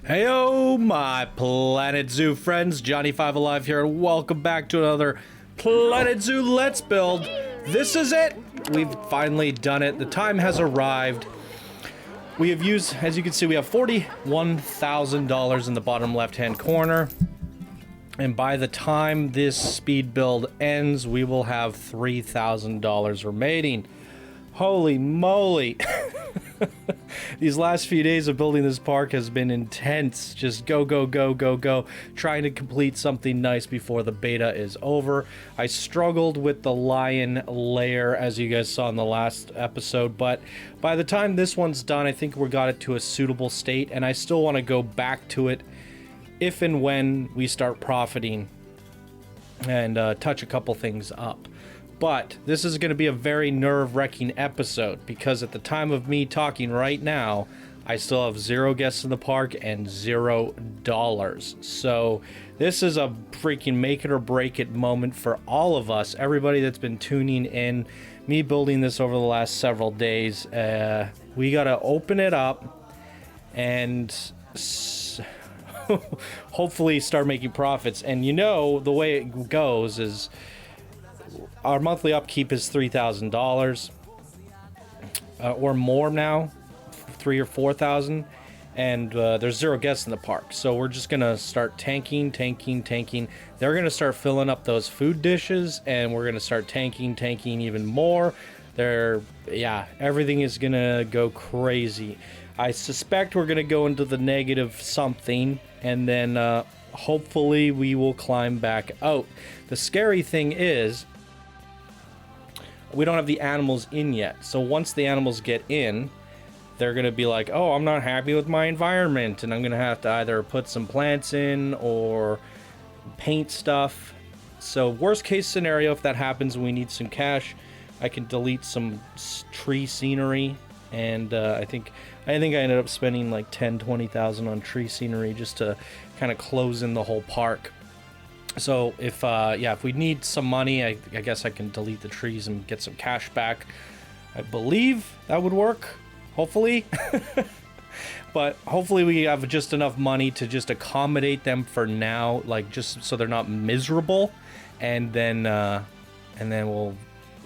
Heyo, my Planet Zoo friends, Johnny5 Alive here, and welcome back to another Planet Zoo Let's Build. This is it. We've finally done it. The time has arrived. We have used, as you can see, we have $41,000 in the bottom left-hand corner. And by the time this speed build ends, we will have $3,000 remaining. Holy moly. These last few days of building this park has been intense. Just go, go, go, go, go. Trying to complete something nice before the beta is over. I struggled with the Lion Lair, as you guys saw in the last episode, but by the time this one's done, I think we got it to a suitable state, and I still want to go back to it if and when we start profiting and touch a couple things up. But this is going to be a very nerve-wracking episode because at the time of me talking right now, I still have 0 guests in the park and $0. So this is a freaking make it or break it moment for all of us, everybody that's been tuning in, me building this over the last several days. We got to open it up and hopefully start making profits. And you know, the way it goes is our monthly upkeep is $3,000 or more now, 3 or 4,000, and there's 0 guests in the park. So we're just gonna start tanking. They're gonna start filling up those food dishes, and we're gonna start tanking even more. Everything is gonna go crazy. I suspect we're gonna go into the negative something, and then hopefully we will climb back out. The scary thing is, we don't have the animals in yet. So once the animals get in, they're going to be like, oh, I'm not happy with my environment, and I'm going to have to either put some plants in or paint stuff. So worst case scenario, if that happens and we need some cash, I can delete some tree scenery. And I think I ended up spending like 10-20,000 on tree scenery just to kind of close in the whole park. So if we need some money, I guess I can delete the trees and get some cash back. I believe that would work, hopefully. But hopefully we have just enough money to just accommodate them for now, like just so they're not miserable, and then we'll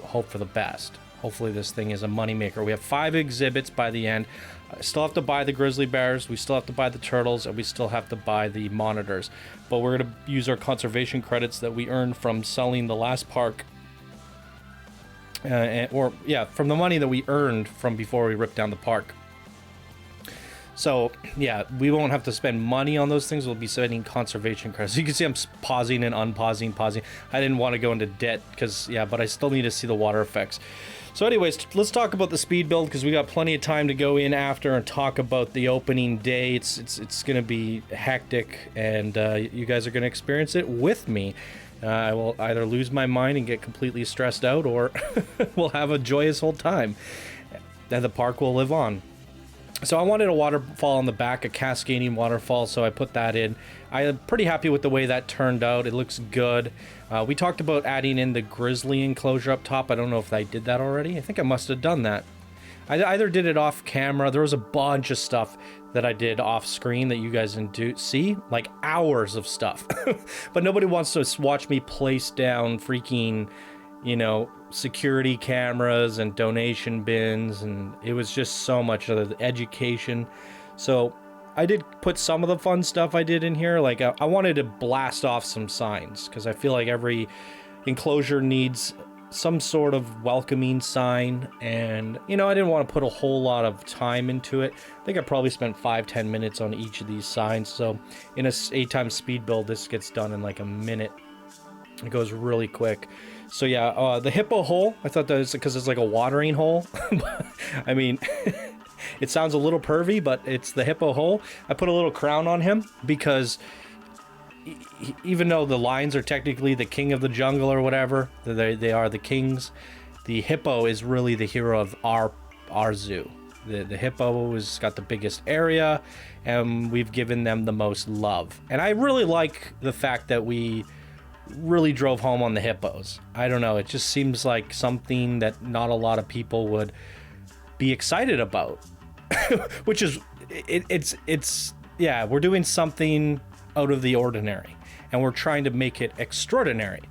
hope for the best. Hopefully this thing is a moneymaker. We have 5 exhibits by the end. I still have to buy the Grizzly Bears, we still have to buy the turtles, and we still have to buy the monitors. But we're going to use our conservation credits that we earned from selling the last park. From the money that we earned from before we ripped down the park. So, yeah, we won't have to spend money on those things. We'll be spending conservation credits. You can see I'm pausing and unpausing. I didn't want to go into debt but I still need to see the water effects. So anyways, let's talk about the speed build because we got plenty of time to go in after and talk about the opening day. It's going to be hectic, and you guys are going to experience it with me. I will either lose my mind and get completely stressed out, or we'll have a joyous whole time. And the park will live on. So I wanted a waterfall on the back, a cascading waterfall, so I put that in. I am pretty happy with the way that turned out. It looks good. We talked about adding in the grizzly enclosure up top. I don't know if I did that already. I think I must have done that. I either did it off camera. There was a bunch of stuff that I did off screen that you guys didn't see, like hours of stuff. But nobody wants to watch me place down freaking, security cameras and donation bins, and it was just so much of the education. So I did put some of the fun stuff I did in here. Like I wanted to blast off some signs because I feel like every enclosure needs some sort of welcoming sign, and I didn't want to put a whole lot of time into it. I think I probably spent 5-10 minutes on each of these signs. So in a 8-time speed build, this gets done in like a minute. It goes really quick. So yeah, the Hippo Hole, I thought that was because it's like a watering hole. I mean, it sounds a little pervy, but it's the Hippo Hole. I put a little crown on him because even though the lions are technically the king of the jungle or whatever, they are the kings, the hippo is really the hero of our zoo. The hippo has got the biggest area, and we've given them the most love. And I really like the fact that we really drove home on the hippos. I don't know, it just seems like something that not a lot of people would be excited about. Which is, it's yeah, we're doing something out of the ordinary, and we're trying to make it extraordinary.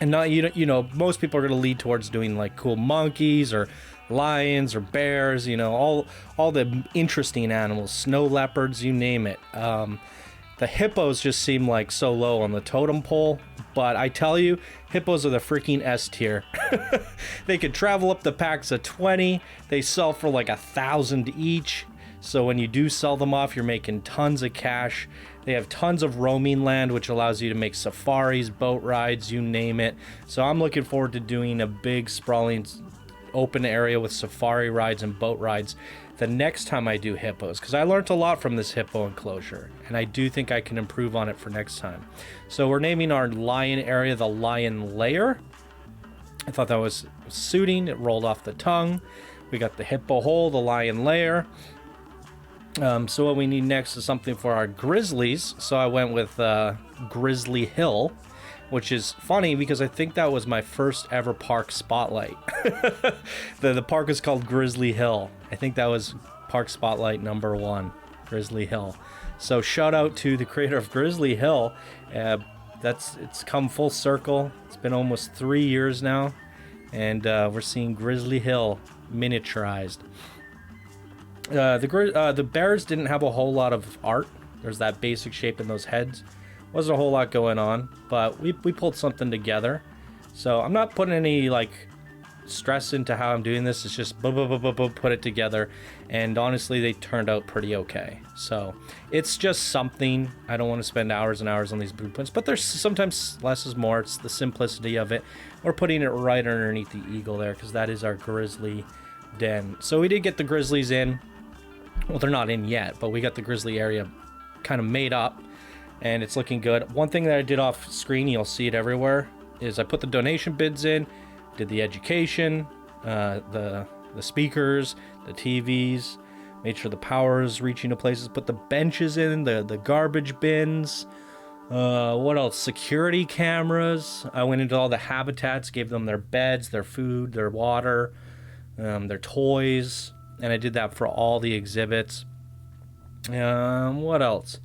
And not, you know, most people are going to lead towards doing like cool monkeys or lions or bears, you know, all the interesting animals, snow leopards, you name it. The hippos just seem like so low on the totem pole, but I tell you, hippos are the freaking S tier. They could travel up the packs of 20. They sell for like 1,000 each. So when you do sell them off, you're making tons of cash. They have tons of roaming land, which allows you to make safaris, boat rides, you name it. So I'm looking forward to doing a big sprawling open area with safari rides and boat rides the next time I do hippos, because I learned a lot from this hippo enclosure, and I do think I can improve on it for next time. So we're naming our lion area the Lion Lair. I thought that was suiting. It rolled off the tongue. We got the Hippo Hole, the Lion Lair. So what we need next is something for our grizzlies. So I went with Grizzly Hill, which is funny because I think that was my first ever park spotlight. The park is called Grizzly Hill. I think that was park spotlight #1, Grizzly Hill. So shout out to the creator of Grizzly Hill. It's come full circle. It's been almost 3 years now, and we're seeing Grizzly Hill miniaturized. The bears didn't have a whole lot of art. There's that basic shape in those heads. Wasn't a whole lot going on, but we pulled something together. So I'm not putting any like stress into how I'm doing this. It's just put it together, and honestly they turned out pretty okay. So it's just something. I don't want to spend hours and hours on these blueprints, but there's sometimes less is more. It's the simplicity of it. We're putting it right underneath the eagle there because that is our grizzly den. So we did get the grizzlies in. Well, they're not in yet, but we got the grizzly area kind of made up, and it's looking good. One thing that I did off screen, you'll see it everywhere, is I put the donation bids in, did the education, the speakers, the TVs, made sure the power is reaching to places, put the benches in, the garbage bins, what else? Security cameras. I went into all the habitats, gave them their beds, their food, their water, their toys, and I did that for all the exhibits. What else?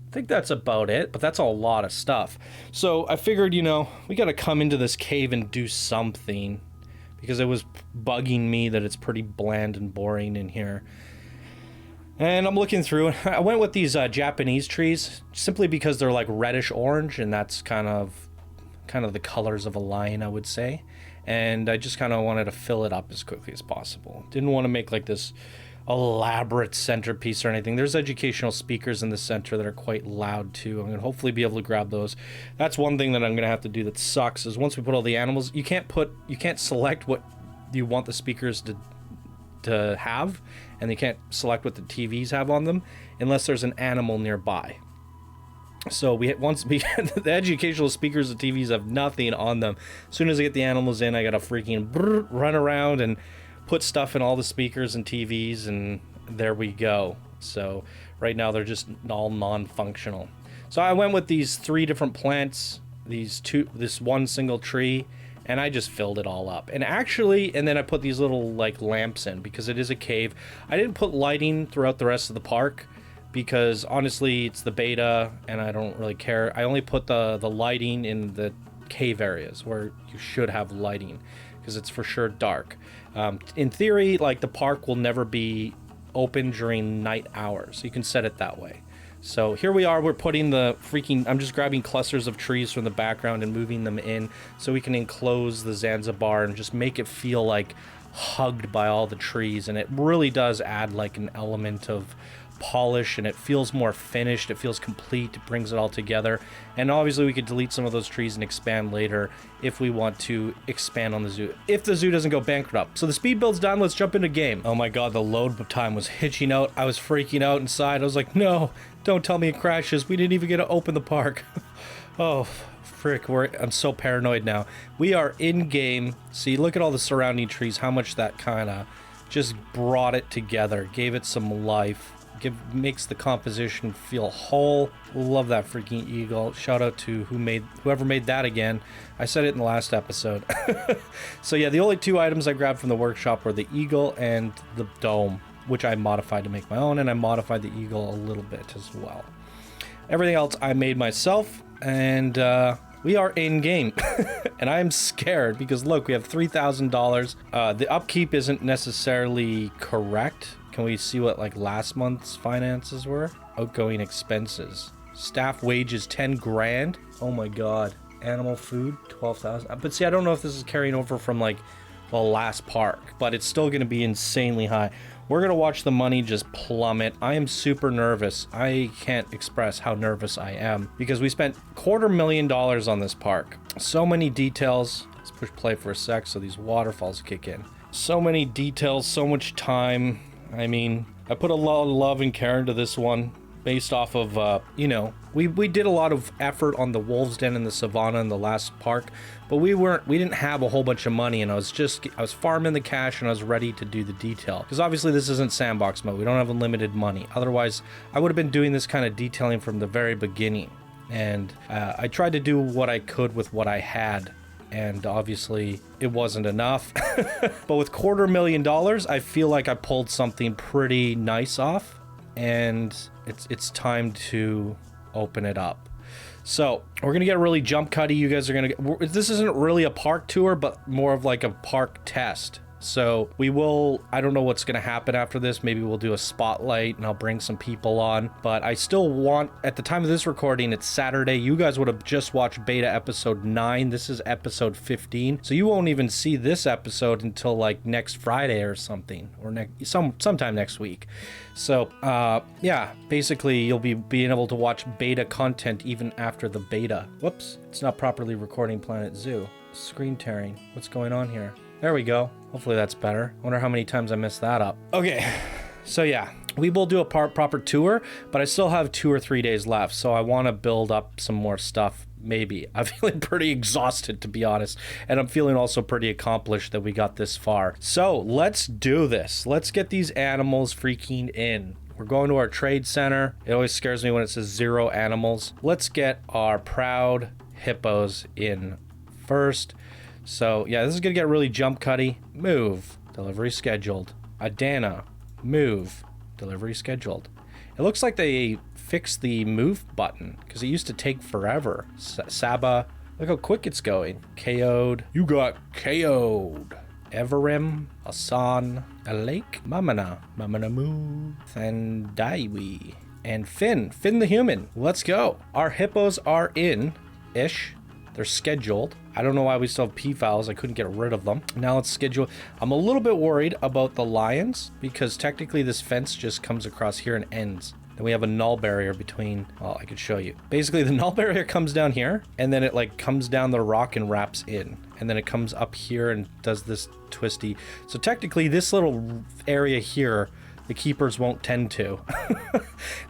I think that's about it, but that's a lot of stuff. So I figured, you know, we got to come into this cave and do something, because it was bugging me that it's pretty bland and boring in here. And I'm looking through, and I went with these Japanese trees simply because they're like reddish orange, and that's kind of the colors of a lion, I would say. And I just kind of wanted to fill it up as quickly as possible. Didn't want to make like this elaborate centerpiece or anything. There's educational speakers in the center that are quite loud too. I'm going to hopefully be able to grab those. That's one thing that I'm going to have to do that sucks, is once we put all the animals, you can't select what you want the speakers to have, and you can't select what the TVs have on them unless there's an animal nearby. So the educational speakers, the TVs have nothing on them. As soon as I get the animals in, I gotta freaking run around and put stuff in all the speakers and TVs, and there we go. So right now they're just all non-functional. So I went with these 3 different plants, this one single tree, and I just filled it all up. And then I put these little like lamps in because it is a cave. I didn't put lighting throughout the rest of the park, because honestly it's the beta and I don't really care. I only put the lighting in the cave areas where you should have lighting, because it's for sure dark. In theory, like, the park will never be open during night hours. You can set it that way. So here we are, we're putting I'm just grabbing clusters of trees from the background and moving them in so we can enclose the Zanzibar and just make it feel like hugged by all the trees. And it really does add like an element of polish, and it feels more finished, it feels complete, it brings it all together. And obviously we could delete some of those trees and expand later if we want to expand on the zoo, if the zoo doesn't go bankrupt. So the speed build's done, let's jump into game. Oh my god, the load time was hitching out. I was freaking out inside. I was like, no, don't tell me it crashes. We didn't even get to open the park. Oh frick, I'm so paranoid now. We are in game. See, look at all the surrounding trees, how much that kind of just brought it together, gave it some life. Makes the composition feel whole. Love that freaking eagle. Shout out to whoever made that again. I said it in the last episode. So yeah, the only 2 items I grabbed from the workshop were the eagle and the dome. which I modified to make my own, and I modified the eagle a little bit as well. Everything else I made myself, and we are in game. And I am scared because look, we have $3,000. The upkeep isn't necessarily correct. Can we see what like last month's finances were? Outgoing expenses. Staff wages 10 grand. Oh my god. Animal food 12,000. But see, I don't know if this is carrying over from like the last park, but it's still going to be insanely high. We're going to watch the money just plummet. I am super nervous. I can't express how nervous I am because we spent $250,000 on this park. So many details. Let's push play for a sec so these waterfalls kick in. So many details, so much time. I mean, I put a lot of love and care into this one based off of, you know, we did a lot of effort on the Wolves Den and the Savannah in the last park, but we didn't have a whole bunch of money, and I was farming the cash and I was ready to do the detail. Because obviously this isn't sandbox mode. We don't have unlimited money. Otherwise, I would have been doing this kind of detailing from the very beginning. And I tried to do what I could with what I had. And obviously it wasn't enough. But with $250,000, I feel like I pulled something pretty nice off. And it's time to open it up. So we're gonna get really jump cutty. You guys are gonna get, this isn't really a park tour, but more of like a park test. So we will, I don't know what's going to happen after this. Maybe we'll do a spotlight and I'll bring some people on. But I still want, at the time of this recording, it's Saturday. You guys would have just watched beta episode 9. This is episode 15. So you won't even see this episode until like next Friday or something. Or sometime next week. So yeah, basically you'll be being able to watch beta content even after the beta. Whoops, it's not properly recording Planet Zoo. Screen tearing. What's going on here? There we go. Hopefully that's better. Wonder how many times I messed that up. Okay, so yeah, we will do a proper tour, but I still have 2 or 3 days left, so I want to build up some more stuff, maybe. I'm feeling pretty exhausted, to be honest, and I'm feeling also pretty accomplished that we got this far. So let's do this. Let's get these animals freaking in. We're going to our trade center. It always scares me when it says 0 animals. Let's get our proud hippos in first. So yeah, this is gonna get really jump cutty. Move, delivery scheduled. Adana, move, delivery scheduled. It looks like they fixed the move button because it used to take forever. Saba, look how quick it's going. KO'd, you got KO'd. Everim, Asan, Alake, Mamana Move, Thandaiwi, and Finn the human. Let's go. Our hippos are in-ish. They're scheduled. I don't know why we still have peafowls. I couldn't get rid of them. Now let's schedule. I'm a little bit worried about the lions because technically this fence just comes across here and ends. Then we have a null barrier between, well, I could show you. Basically the null barrier comes down here and then it like comes down the rock and wraps in. And then it comes up here and does this twisty. So technically this little area here, the keepers won't tend to.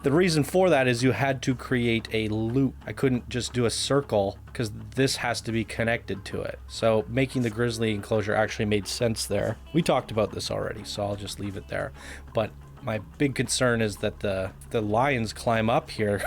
The reason for that is you had to create a loop. I couldn't just do a circle because this has to be connected to it. So making the grizzly enclosure actually made sense there. We talked about this already, so I'll just leave it there. But my big concern is that the lions climb up here.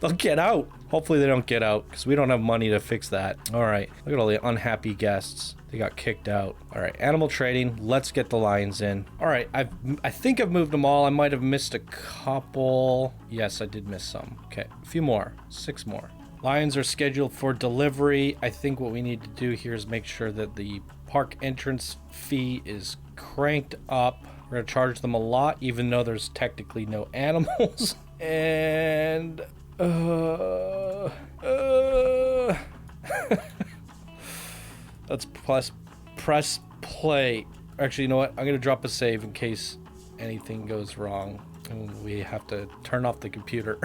They'll get out. Hopefully they don't get out because we don't have money to fix that. All right, look at all the unhappy guests. They got kicked out. All right, animal trading. Let's get the lions in. All right, I think I've moved them all. I might have missed a couple. Yes, I did miss some. Okay, a few more, 6 more. Lions are scheduled for delivery. I think what we need to do here is make sure that the park entrance fee is cranked up. We're gonna charge them a lot, even though there's technically no animals. And let's press play. Actually, you know what? I'm gonna drop a save in case anything goes wrong and we have to turn off the computer.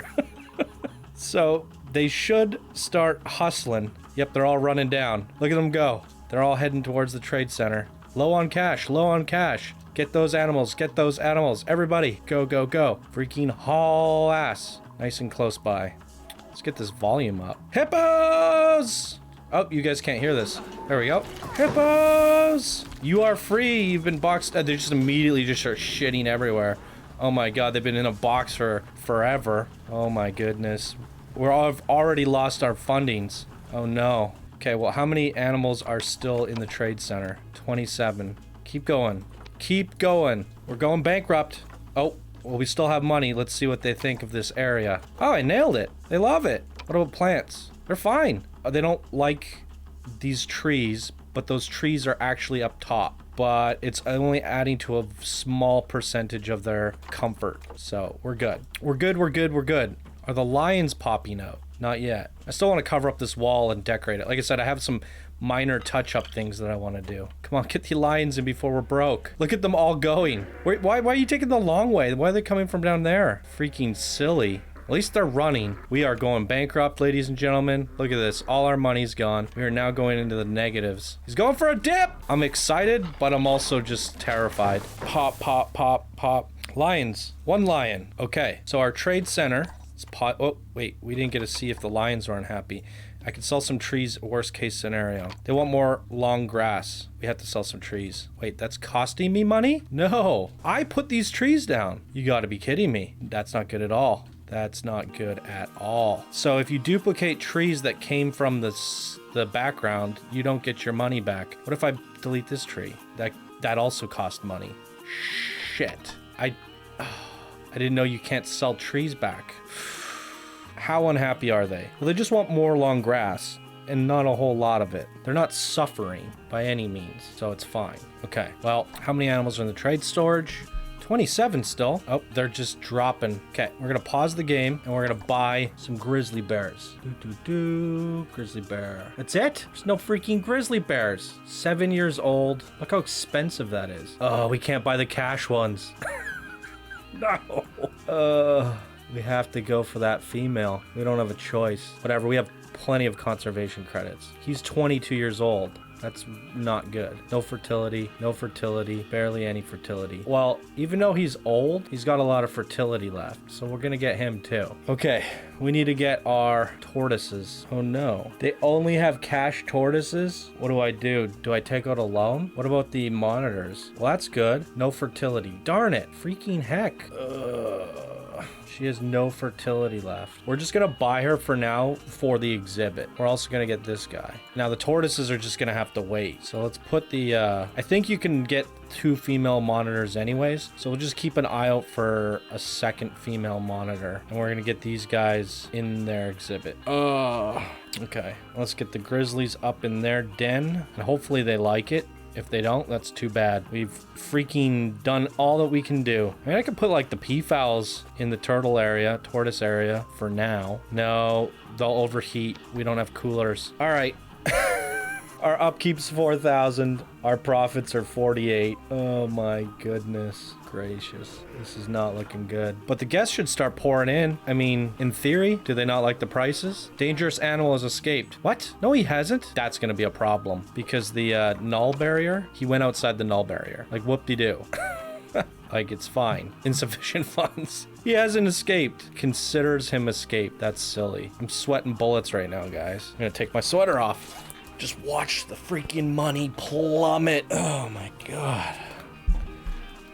So they should start hustling. Yep, they're all running down. Look at them go. They're all heading towards the trade center. Low on cash, low on cash. Get those animals, get those animals. Everybody, go, go, go. Freaking haul ass. Nice and close by. Let's get this volume up. Hippos! Oh, you guys can't hear this. There we go. Hippos! You are free. You've been boxed. They just immediately just start shitting everywhere. Oh my god, they've been in a box for forever. Oh my goodness. We're already lost our fundings. Oh no. Okay, well, how many animals are still in the trade center? 27. Keep going. Keep going. We're going bankrupt. Oh, well, we still have money. Let's see what they think of this area. Oh, I nailed it. They love it. What about plants? They're fine. They don't like these trees, but those trees are actually up top. But it's only adding to a small percentage of their comfort. So we're good. We're good, we're good, we're good. Are the lions popping out? Not yet. I still want to cover up this wall and decorate it. Like I said, I have some minor touch-up things that I want to do. Come on, get the lions in before we're broke. Look at them all going. Wait, why are you taking the long way? Why are they coming from down there? Freaking silly. At least they're running. We are going bankrupt, ladies and gentlemen. Look at this. All our money's gone. We are now going into the negatives. He's going for a dip. I'm excited, but I'm also just terrified. Pop, pop, pop, pop. Lions. One lion. Okay, so our trade center is oh, wait. We didn't get to see if the lions are unhappy. I could sell some trees, worst case scenario. They want more long grass. We have to sell some trees. Wait, that's costing me money? No, I put these trees down. You gotta be kidding me. That's not good at all. That's not good at all. So if you duplicate trees that came from the background, you don't get your money back. What if I delete this tree? That also cost money. Shit. I didn't know you can't sell trees back. How unhappy are they? Well, they just want more long grass and not a whole lot of it. They're not suffering by any means, so it's fine. Okay, well, how many animals are in the trade storage? 27 still. Oh, they're just dropping. Okay, we're gonna pause the game and we're gonna buy some grizzly bears. Grizzly bear. That's it? There's no freaking grizzly bears. 7 years old. Look how expensive that is. Oh, we can't buy the cash ones. No. We have to go for that female. We don't have a choice. Whatever, we have plenty of conservation credits. He's 22 years old. That's not good. No fertility, barely any fertility. Well, even though he's old, he's got a lot of fertility left. So we're gonna get him too. Okay, we need to get our tortoises. Oh no. They only have cash tortoises? What do? Do I take out a loan? What about the monitors? Well, that's good. No fertility. Darn it. Freaking heck. She has no fertility left. We're just gonna buy her for now for the exhibit. We're also gonna get this guy. Now the tortoises are just gonna have to wait. So let's put the, I think you can get 2 female monitors anyways. So we'll just keep an eye out for a second female monitor. And we're gonna get these guys in their exhibit. Okay, let's get the grizzlies up in their den. And hopefully they like it. If they don't, that's too bad. We've freaking done all that we can do. I mean, I could put like the peafowls in the tortoise area for now. No, they'll overheat. We don't have coolers. All right. Our upkeep's 4,000. Our profits are 48. Oh my goodness gracious. This is not looking good. But the guests should start pouring in. I mean, in theory, do they not like the prices? Dangerous animal has escaped. What? No, he hasn't. That's gonna be a problem because the null barrier, he went outside the null barrier. Like whoop-de-doo. Like, it's fine. Insufficient funds. He hasn't escaped. Considers him escaped. That's silly. I'm sweating bullets right now, guys. I'm gonna take my sweater off. Just watch the freaking money plummet. Oh my god.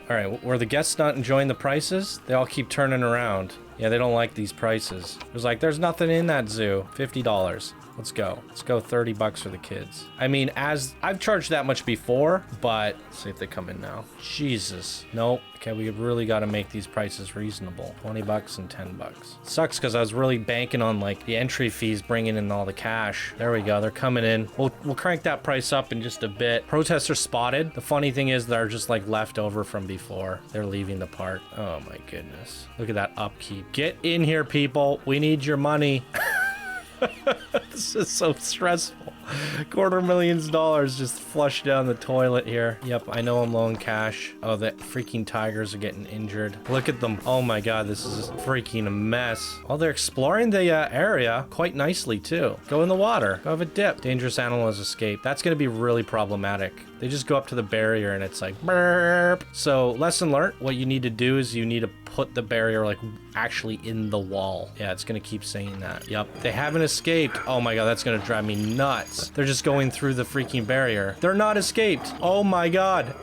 All right, were the guests not enjoying the prices? They all keep turning around. Yeah, they don't like these prices. It was like, there's nothing in that zoo. $50. Let's go. Let's go 30 bucks for the kids. I mean, as I've charged that much before, but let's see if they come in now. Jesus. Nope. Okay, we really got to make these prices reasonable. 20 bucks and 10 bucks. Sucks because I was really banking on like the entry fees bringing in all the cash. There we go. They're coming in. We'll crank that price up in just a bit. Protesters spotted. The funny thing is they're just like left over from before. They're leaving the park. Oh my goodness. Look at that upkeep. Get in here, people. We need your money. This is so stressful. $250,000 just flushed down the toilet here. Yep, I know I'm low in cash. Oh, the freaking tigers are getting injured. Look at them. Oh my god, this is freaking a mess. Oh, they're exploring the area quite nicely too. Go in the water. Go have a dip. Dangerous animal has escaped. That's gonna be really problematic. They just go up to the barrier and it's like burp. So lesson learned, what you need to do is you need to put the barrier like actually in the wall. Yeah, it's gonna keep saying that. Yep, they haven't escaped. Oh my god, that's gonna drive me nuts. They're just going through the freaking barrier. They're not escaped. Oh my god.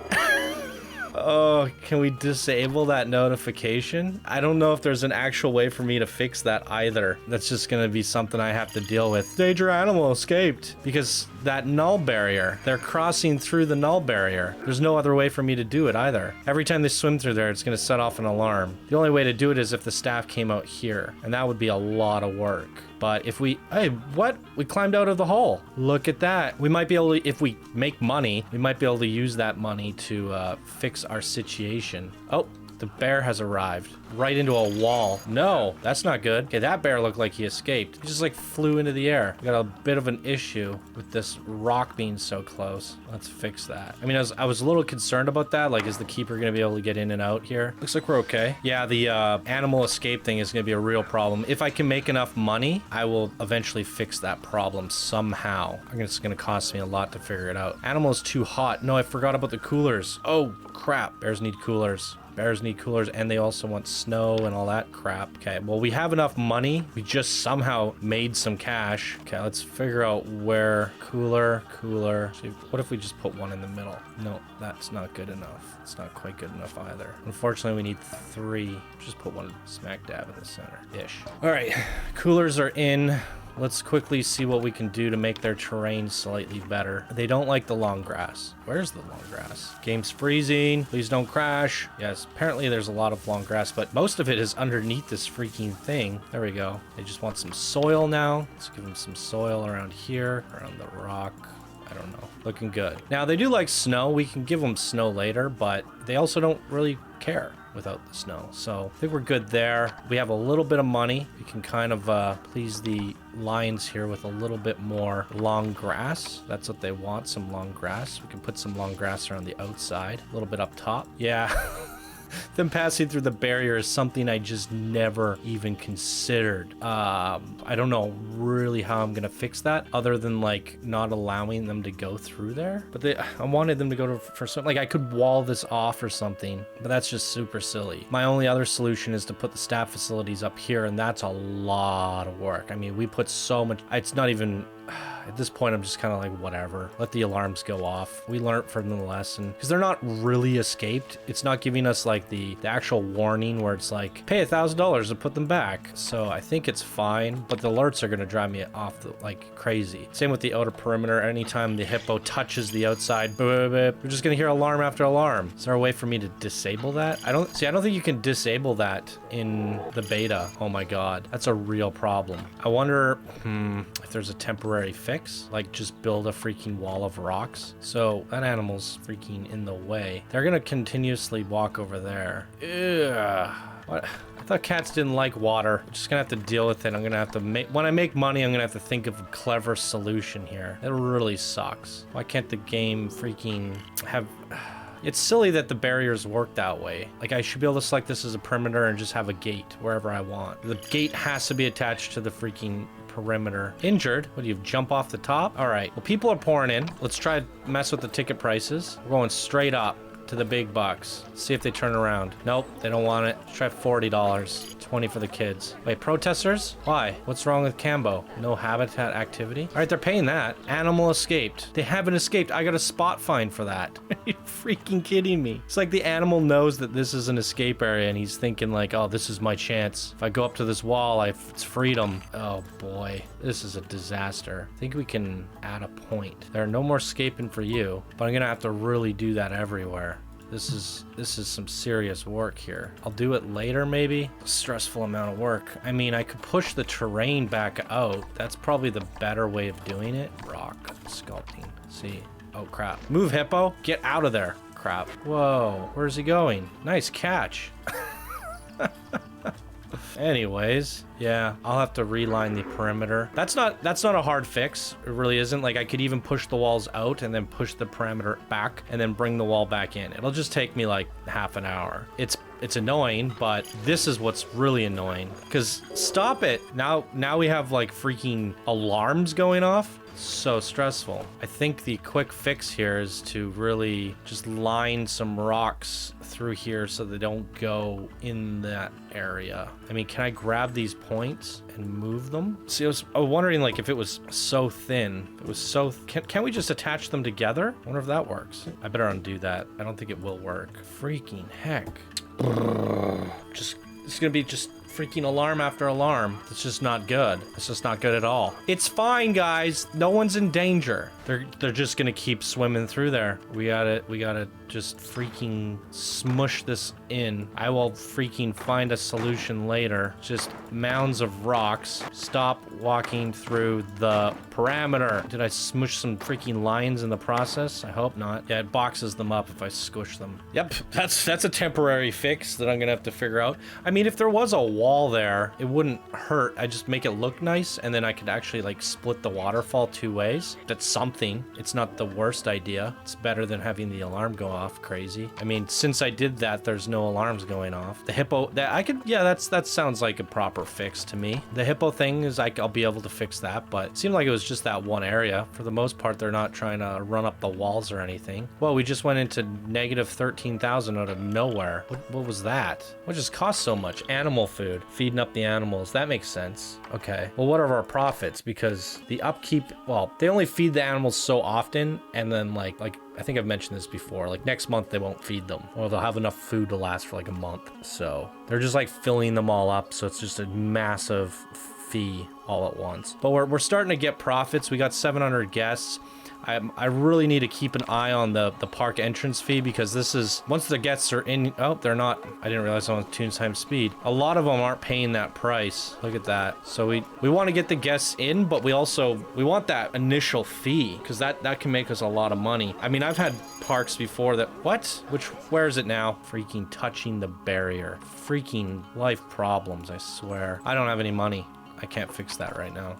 Oh, can we disable that notification? I don't know if there's an actual way for me to fix that either. That's just gonna be something I have to deal with. Danger animal escaped. Because that null barrier. They're crossing through the null barrier. There's no other way for me to do it either. Every time they swim through there, it's going to set off an alarm. The only way to do it is if the staff came out here, and that would be a lot of work. But if we, hey, what? We climbed out of the hole. Look at that. We might be able to, if we make money, we might be able to use that money to fix our situation. Oh, the bear has arrived right into a wall. No, that's not good. Okay, that bear looked like he escaped. He just like flew into the air. We got a bit of an issue with this rock being so close. Let's fix that. I mean, I was a little concerned about that. Like, is the keeper gonna be able to get in and out here? Looks like we're okay. Yeah, the animal escape thing is gonna be a real problem. If I can make enough money, I will eventually fix that problem somehow. I think it's gonna cost me a lot to figure it out. Animal is too hot. No, I forgot about the coolers. Oh, crap. Bears need coolers. Bears need coolers, and they also want snow and all that crap. Okay, well, we have enough money. We just somehow made some cash. Okay, let's figure out where cooler. See, what if we just put one in the middle? No, that's not good enough. It's not quite good enough either. Unfortunately, we need 3. Just put one smack dab in the center-ish. All right, coolers are in. Let's quickly see what we can do to make their terrain slightly better. They don't like the long grass. Where's the long grass? Game's freezing. Please don't crash. Yes, apparently there's a lot of long grass, but most of it is underneath this freaking thing. There we go. They just want some soil now. Let's give them some soil around here, around the rock. I don't know. Looking good. Now, they do like snow. We can give them snow later, but they also don't really care without the snow. So I think we're good there. We have a little bit of money. We can kind of please the lions here with a little bit more long grass. That's what they want, some long grass. We can put some long grass around the outside, a little bit up top. Yeah. Them passing through the barrier is something I just never even considered. I don't know really how I'm gonna fix that other than like not allowing them to go through there. But I wanted them to go for something, like I could wall this off or something, but that's just super silly. My only other solution is to put the staff facilities up here, and that's a lot of work. I mean, we put so much, it's not even, at this point, I'm just kind of like, whatever. Let the alarms go off. We learned from the lesson. Because they're not really escaped. It's not giving us, like, the actual warning where it's like, pay $1,000 to put them back. So I think it's fine. But the alerts are going to drive me off like crazy. Same with the outer perimeter. Anytime the hippo touches the outside, we're just going to hear alarm after alarm. Is there a way for me to disable that? I don't think you can disable that in the beta. Oh my god. That's a real problem. I wonder if there's a temporary fix, like just build a freaking wall of rocks. So that animal's freaking in the way. They're gonna continuously walk over there. Ugh. What? I thought cats didn't like water. I'm just gonna have to deal with it. I'm gonna have to when I make money, I'm gonna have to think of a clever solution here. That really sucks. Why can't the game freaking have... It's silly that the barriers work that way. Like, I should be able to select this as a perimeter and just have a gate wherever I want. The gate has to be attached to the freaking perimeter. Injured? What do you jump off the top? All right. Well, people are pouring in. Let's try to mess with the ticket prices. We're going straight up to the big bucks. See if they turn around. Nope, they don't want it. Let's try $40. 20 for the kids. Wait, protesters? Why? What's wrong with Cambo? No habitat activity? All right, they're paying that. Animal escaped. They haven't escaped. I got a spot fine for that. Are you freaking kidding me? It's like the animal knows that this is an escape area and he's thinking like, oh, this is my chance. If I go up to this wall, it's freedom. Oh boy, this is a disaster. I think we can add a point. There are no more escaping for you, but I'm gonna have to really do that everywhere. This is some serious work here. I'll do it later, maybe. Stressful amount of work. I mean, I could push the terrain back out. That's probably the better way of doing it. Rock sculpting. See. Oh, crap. Move, hippo. Get out of there. Crap. Whoa. Where's he going? Nice catch. Anyways, yeah, I'll have to reline the perimeter. That's not a hard fix. It really isn't. Like, I could even push the walls out and then push the perimeter back and then bring the wall back in. It'll just take me like half an hour. It's annoying, but this is what's really annoying. Because stop it. Now we have like freaking alarms going off. So stressful. I think the quick fix here is to really just line some rocks through here so they don't go in that area. I mean, can I grab these points and move them? See, I was wondering like if it was so thin. If it was so... Can we just attach them together? I wonder if that works. I better undo that. I don't think it will work. Freaking heck. It's gonna be just freaking alarm after alarm. It's just not good. It's just not good at all. It's fine, guys. No one's in danger. They're just gonna keep swimming through there. We gotta just freaking smush this in. I will freaking find a solution later. Just mounds of rocks. Stop walking through the parameter. Did I smush some freaking lions in the process? I hope not. Yeah, it boxes them up if I squish them. Yep, that's a temporary fix that I'm gonna have to figure out. I mean, if there was a wall there, it wouldn't hurt. I just make it look nice, and then I could actually like split the waterfall 2 ways. That's something. It's not the worst idea. It's better than having the alarm go off. Crazy. I mean, since I did that, there's no alarms going off. The hippo, that sounds like a proper fix to me. The hippo thing is I'll be able to fix that, but it seemed like it was just that one area. For the most part, they're not trying to run up the walls or anything. Well, we just went into negative 13,000 out of nowhere. What was that? What just cost so much? Animal food. Feeding up the animals. That makes sense. Okay. Well, what are our profits? Because the upkeep, well, they only feed the animals so often, and then like I think I've mentioned this before, like next month they won't feed them, or they'll have enough food to last for like a month. So they're just like filling them all up, so it's just a massive fee all at once. But we're starting to get profits. We got 700 guests. I really need to keep an eye on the park entrance fee, because this is, once the guests are in, oh, they're not, I didn't realize I'm on 2 times speed. A lot of them aren't paying that price. Look at that. So we want to get the guests in, but we want that initial fee, because that can make us a lot of money. I mean, I've had parks before that, where is it now? Freaking touching the barrier. Freaking life problems, I swear. I don't have any money. I can't fix that right now.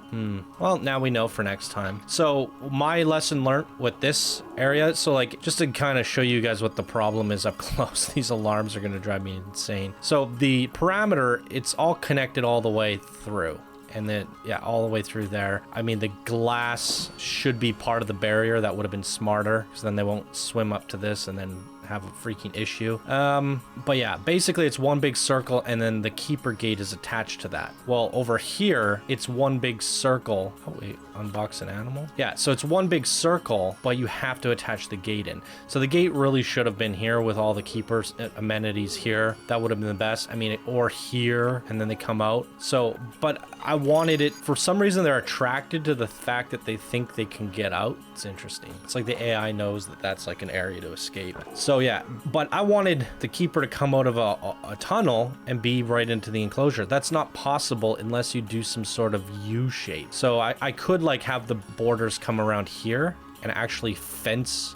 Well, now we know for next time. So my lesson learned with this area, so like just to kind of show you guys what the problem is up close, these alarms are going to drive me insane. So the parameter, it's all connected all the way through. And then, yeah, all the way through there. I mean, the glass should be part of the barrier. That would have been smarter, because then they won't swim up to this and then have a freaking issue. But yeah, basically it's one big circle, and then the keeper gate is attached to that. Well, over here, it's one big circle. Oh, wait, unbox an animal? Yeah, so it's one big circle, but you have to attach the gate in. So the gate really should have been here with all the keepers amenities here. That would have been the best. I mean, or here, and then they come out. So, but I wanted it, for some reason they're attracted to the fact that they think they can get out. It's interesting. It's like the AI knows that that's like an area to escape. So yeah, but I wanted the keeper to come out of a tunnel and be right into the enclosure. That's not possible unless you do some sort of U shape. So I could like have the borders come around here and actually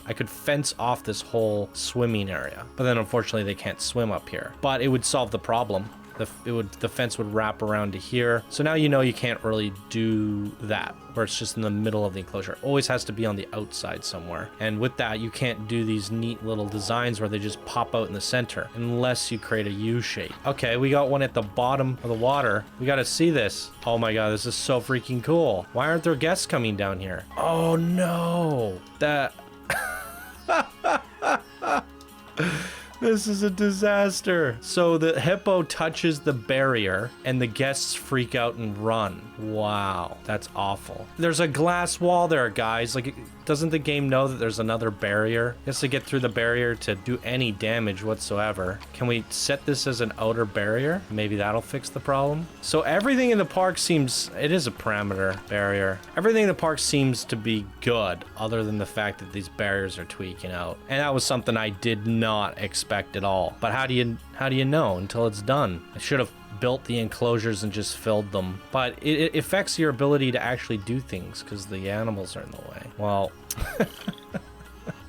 I could fence off this whole swimming area. But then unfortunately they can't swim up here. But it would solve the problem. The fence would wrap around to here. So now you know you can't really do that, where it's just in the middle of the enclosure. It always has to be on the outside somewhere. And with that, you can't do these neat little designs where they just pop out in the center unless you create a U shape. Okay, we got one at the bottom of the water. We got to see this. Oh my God, this is so freaking cool. Why aren't there guests coming down here? Oh no, this is a disaster. So the hippo touches the barrier and the guests freak out and run. Wow, that's awful. There's a glass wall there, guys. Like, doesn't the game know that there's another barrier? It has to get through the barrier to do any damage whatsoever. Can we set this as an outer barrier? Maybe that'll fix the problem. So everything in the park it is a parameter barrier. Everything in the park seems to be good, other than the fact that these barriers are tweaking out. And that was something I did not expect at all. But how do you know until it's done? I should have built the enclosures and just filled them, but it affects your ability to actually do things because the animals are in the way. Well,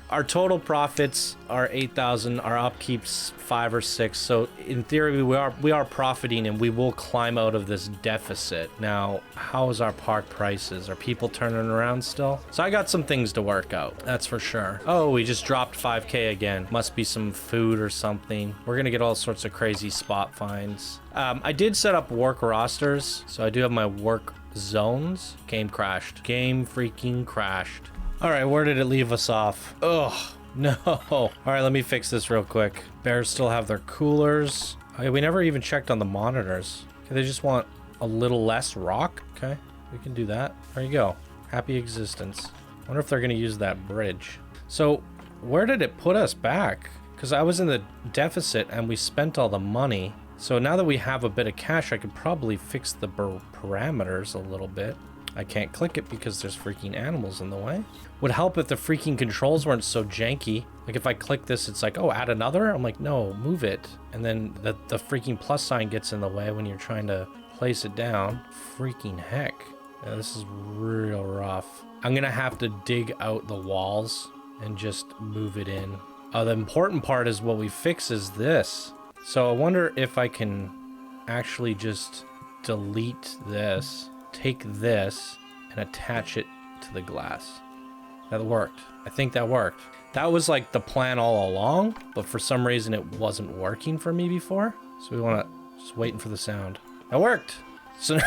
our total profits are 8,000. Our upkeep's 5 or 6. So in theory, we are profiting, and we will climb out of this deficit. Now, how is our park prices? Are people turning around still? So I got some things to work out. That's for sure. Oh, we just dropped 5K again. Must be some food or something. We're gonna get all sorts of crazy spot finds. I did set up work rosters, so I do have my work zones. Game crashed. Game freaking crashed. All right, where did it leave us off? Ugh, no. All right, let me fix this real quick. Bears still have their coolers. Okay, we never even checked on the monitors. Okay, they just want a little less rock. Okay, we can do that. There you go. Happy existence. Wonder if they're gonna use that bridge. So where did it put us back? Because I was in the deficit and we spent all the money. So now that we have a bit of cash, I could probably fix the parameters a little bit. I can't click it because there's freaking animals in the way. Would help if the freaking controls weren't so janky. Like if I click this, it's like, oh, add another? I'm like, no, move it. And then the freaking plus sign gets in the way when you're trying to place it down. Freaking heck. Yeah, this is real rough. I'm gonna have to dig out the walls and just move it in. The important part is what we fix is this. So I wonder if I can actually just delete this, take this, and attach it to the glass. That worked. I think that worked. That was like the plan all along, but for some reason it wasn't working for me before. So we want to just waiting for the sound. That worked. So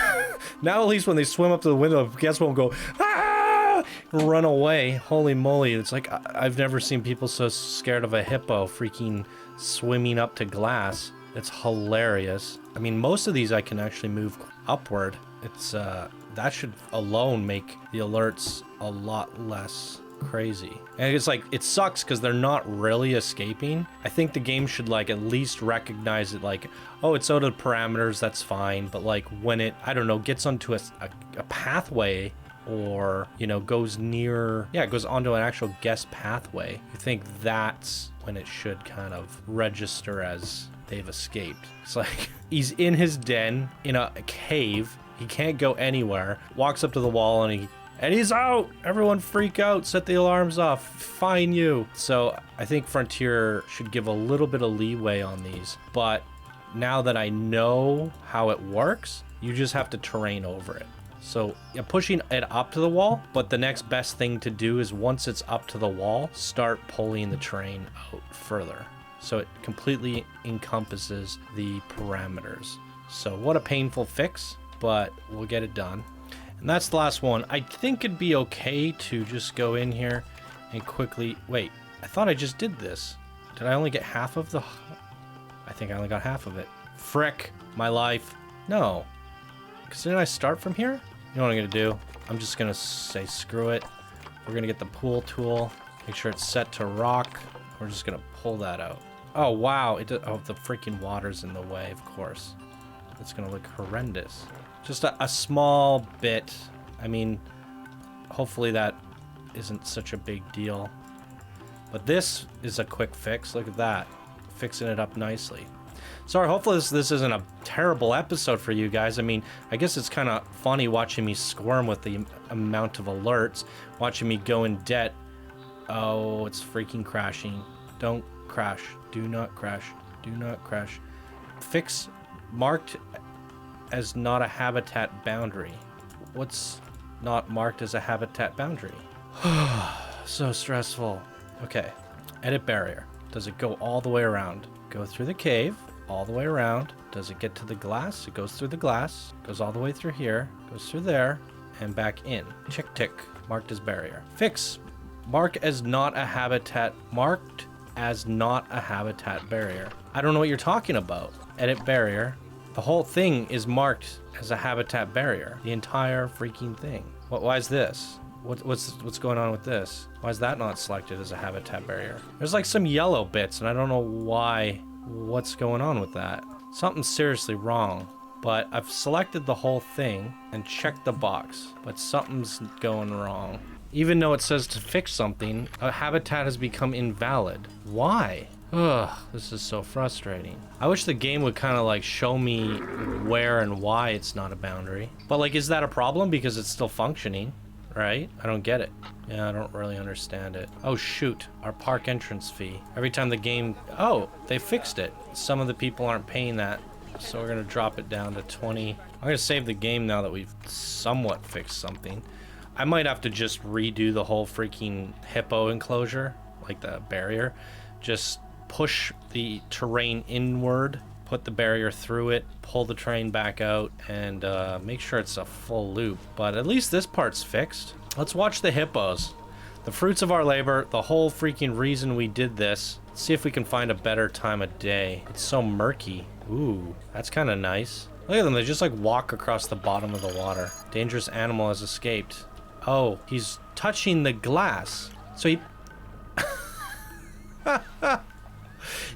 now at least when they swim up to the window, guess won't go, ah, run away. Holy moly. It's like, I've never seen people so scared of a hippo freaking swimming up to glass. It's hilarious. I mean, most of these I can actually move upward. It's, that should alone make the alerts a lot less crazy. And it's like, it sucks because they're not really escaping. I think the game should like at least recognize it, like, oh, it's out of parameters, that's fine. But like when it, I don't know, gets onto a pathway, or, you know, goes near, yeah, it goes onto an actual guest pathway, you think that's when it should kind of register as they've escaped. It's like, he's in his den in a cave. He can't go anywhere. Walks up to the wall and he's out. Everyone freak out. Set the alarms off. Fine you. So I think Frontier should give a little bit of leeway on these. But now that I know how it works, you just have to terrain over it. So you're pushing it up to the wall, but the next best thing to do is once it's up to the wall, start pulling the terrain out further. So it completely encompasses the parameters. So what a painful fix, but we'll get it done. And that's the last one. I think it'd be okay to just go in here and quickly... Wait, I thought I just did this. Did I only get half of the... I think I only got half of it. Frick, my life. No. Because didn't I start from here? You know what I'm going to do? I'm just going to say screw it. We're going to get the pool tool. Make sure it's set to rock. We're just going to pull that out. Oh, wow. Oh, the freaking water's in the way, of course. It's going to look horrendous. Just a small bit. I mean, hopefully that isn't such a big deal. But this is a quick fix. Look at that. Fixing it up nicely. Sorry, hopefully this isn't a terrible episode for you guys. I mean, I guess it's kind of funny watching me squirm with the amount of alerts. Watching me go in debt. Oh, it's freaking crashing. Don't crash. Do not crash. Do not crash. Fix marked as not a habitat boundary. What's not marked as a habitat boundary? So stressful. Okay, edit barrier. Does it go all the way around? Go through the cave, all the way around. Does it get to the glass? It goes through the glass, goes all the way through here, goes through there, and back in. Tick, tick, marked as barrier. Fix, mark as not a habitat, marked as not a habitat barrier. I don't know what you're talking about. Edit barrier. The whole thing is marked as a habitat barrier. The entire freaking thing. Why is this? What's going on with this? Why is that not selected as a habitat barrier? There's like some yellow bits and I don't know why. What's going on with that? Something's seriously wrong. But I've selected the whole thing and checked the box, but something's going wrong. Even though it says to fix something, a habitat has become invalid. Why? Ugh, this is so frustrating. I wish the game would kind of like show me where and why it's not a boundary. But like, is that a problem because it's still functioning, right? I don't get it. Yeah, I don't really understand it. Oh shoot, our park entrance fee. Every time the game, oh, they fixed it. Some of the people aren't paying that. So we're gonna drop it down to 20. I'm gonna save the game now that we've somewhat fixed something. I might have to just redo the whole freaking hippo enclosure, like the barrier. Just push the terrain inward, put the barrier through it, pull the terrain back out, and make sure it's a full loop. But at least this part's fixed. Let's watch the hippos. The fruits of our labor, the whole freaking reason we did this. Let's see if we can find a better time of day. It's so murky. Ooh, that's kind of nice. Look at them, they just like walk across the bottom of the water. Dangerous animal has escaped. Oh, he's touching the glass. So he...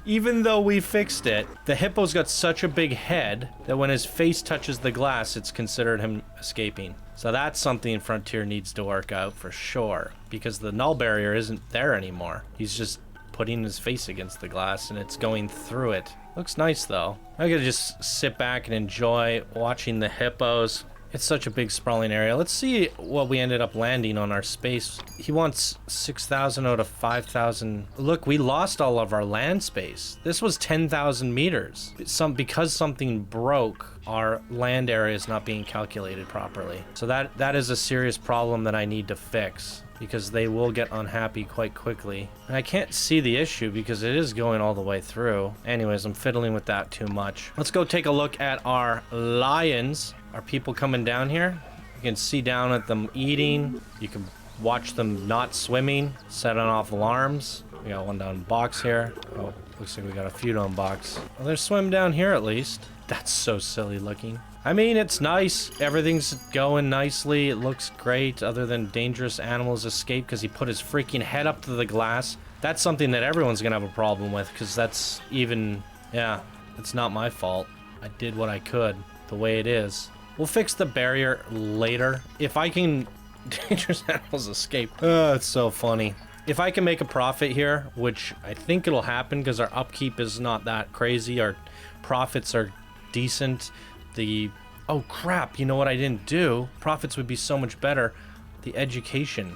Even though we fixed it, the hippo's got such a big head that when his face touches the glass, it's considered him escaping. So that's something Frontier needs to work out for sure, because the null barrier isn't there anymore. He's just putting his face against the glass and it's going through it. Looks nice though. I'm gonna just sit back and enjoy watching the hippos. It's such a big sprawling area. Let's see what we ended up landing on our space. He wants 6,000 out of 5,000. Look, we lost all of our land space. This was 10,000 meters. Because something broke, our land area is not being calculated properly. So that is a serious problem that I need to fix, because they will get unhappy quite quickly. And I can't see the issue because it is going all the way through. Anyways, I'm fiddling with that too much. Let's go take a look at our lions. Are people coming down here? You can see down at them eating. You can watch them not swimming, setting off alarms. We got one down box here. Oh, looks like we got a few down box. Well, there's swim down here at least. That's so silly looking. I mean, it's nice. Everything's going nicely. It looks great, other than dangerous animals escape because he put his freaking head up to the glass. That's something that everyone's gonna have a problem with, because that's even, yeah, it's not my fault. I did what I could the way it is. We'll fix the barrier later. If I can... Dangerous animals escape. Oh, it's so funny. If I can make a profit here, which I think it'll happen because our upkeep is not that crazy. Our profits are decent. Oh crap, you know what I didn't do? Profits would be so much better. The education.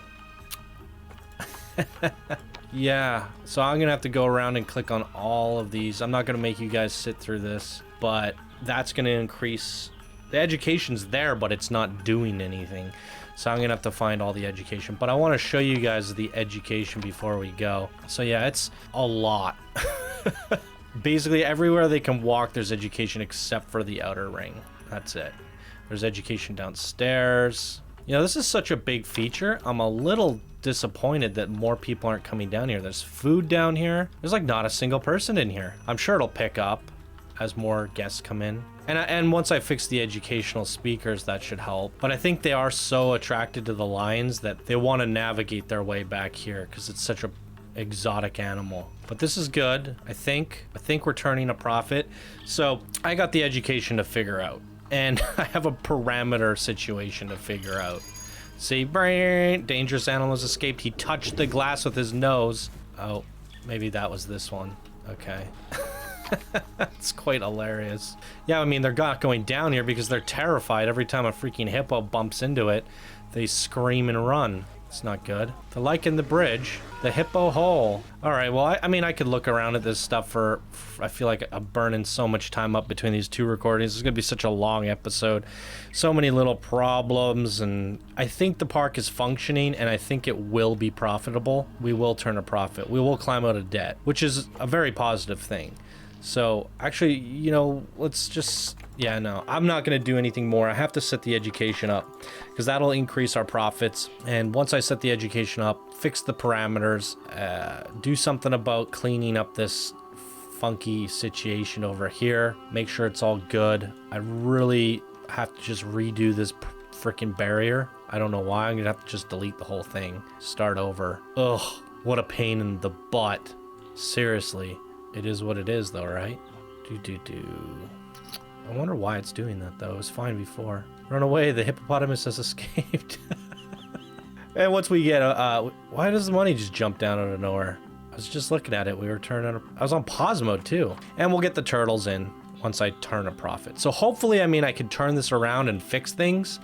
Yeah, so I'm gonna have to go around and click on all of these. I'm not gonna make you guys sit through this, but that's gonna increase... The education's there, but it's not doing anything. So I'm gonna have to find all the education. But I want to show you guys the education before we go. So yeah, it's a lot. Basically everywhere they can walk, there's education except for the outer ring. That's it. There's education downstairs. You know, this is such a big feature. I'm a little disappointed that more people aren't coming down here. There's food down here. There's like not a single person in here. I'm sure it'll pick up as more guests come in. And once I fix the educational speakers, that should help. But I think they are so attracted to the lions that they want to navigate their way back here because it's such a exotic animal. But this is good. I think we're turning a profit. So I got the education to figure out, and I have a parameter situation to figure out. See, dangerous animals escaped. He touched the glass with his nose. Oh, maybe that was this one. Okay. It's quite hilarious. Yeah, I mean, they're not going down here because they're terrified. Every time a freaking hippo bumps into it, they scream and run. It's not good. They're liking the bridge. The Hippo Hole. All right, well, I mean, I could look around at this stuff for I feel like I'm burning so much time up between these two recordings. It's going to be such a long episode. So many little problems, and I think the park is functioning, and I think it will be profitable. We will turn a profit. We will climb out of debt, which is a very positive thing. So actually, you know, let's just, yeah, no, I'm not going to do anything more. I have to set the education up because that'll increase our profits. And once I set the education up, fix the parameters, do something about cleaning up this funky situation over here, make sure it's all good. I really have to just redo this freaking barrier. I don't know why. I'm going to have to just delete the whole thing, start over. Ugh, what a pain in the butt. Seriously. It is what it is, though, right? I wonder why it's doing that, though. It was fine before. Run away, the hippopotamus has escaped. And once we get, why does the money just jump down out of nowhere? I was just looking at it. We were turning, I was on pause mode, too. And we'll get the turtles in once I turn a profit. So hopefully, I mean, I can turn this around and fix things.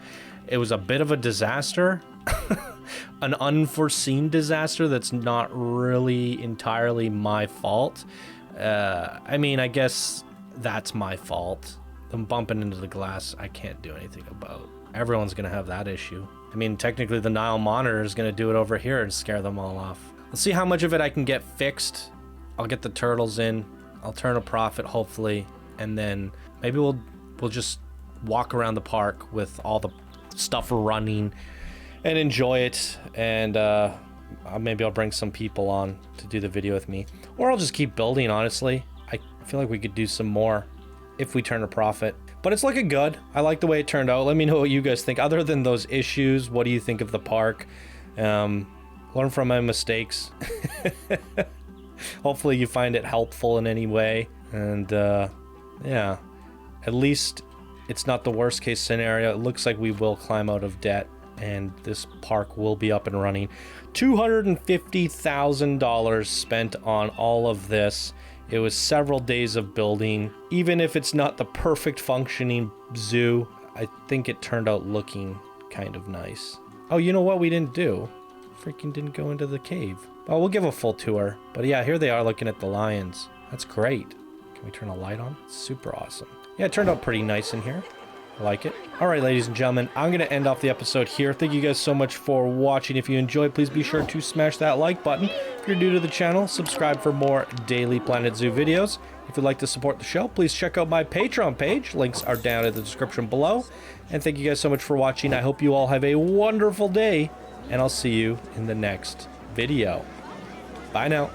It was a bit of a disaster. An unforeseen disaster that's not really entirely my fault. I mean, I guess that's my fault. Them bumping into the glass, I can't do anything about. Everyone's gonna have that issue. I mean, technically the Nile monitor is gonna do it over here and scare them all off. Let's see how much of it I can get fixed. I'll get the turtles in. I'll turn a profit, hopefully, and then maybe we'll just walk around the park with all the stuff running and enjoy it. And maybe I'll bring some people on to do the video with me, or I'll just keep building. Honestly, I feel like we could do some more if we turn a profit, but it's looking good. I like the way it turned out. Let me know what you guys think. Other than those issues, what do you think of the park? Learn from my mistakes. Hopefully you find it helpful in any way. And yeah, at least it's not the worst case scenario. It looks like we will climb out of debt and this park will be up and running. $250,000 spent on all of this. It was several days of building. Even if it's not the perfect functioning zoo, I think it turned out looking kind of nice. Oh, you know what we didn't do? Freaking didn't go into the cave. Oh, we'll give a full tour. But yeah, here they are looking at the lions. That's great. Can we turn a light on? It's super awesome. Yeah, it turned out pretty nice in here. I like it. All right, ladies and gentlemen, I'm going to end off the episode here. Thank you guys so much for watching. If you enjoyed, please be sure to smash that like button. If you're new to the channel, subscribe for more daily Planet Zoo videos. If you'd like to support the show, please check out my Patreon page. Links are down in the description below. And thank you guys so much for watching. I hope you all have a wonderful day, and I'll see you in the next video. Bye now.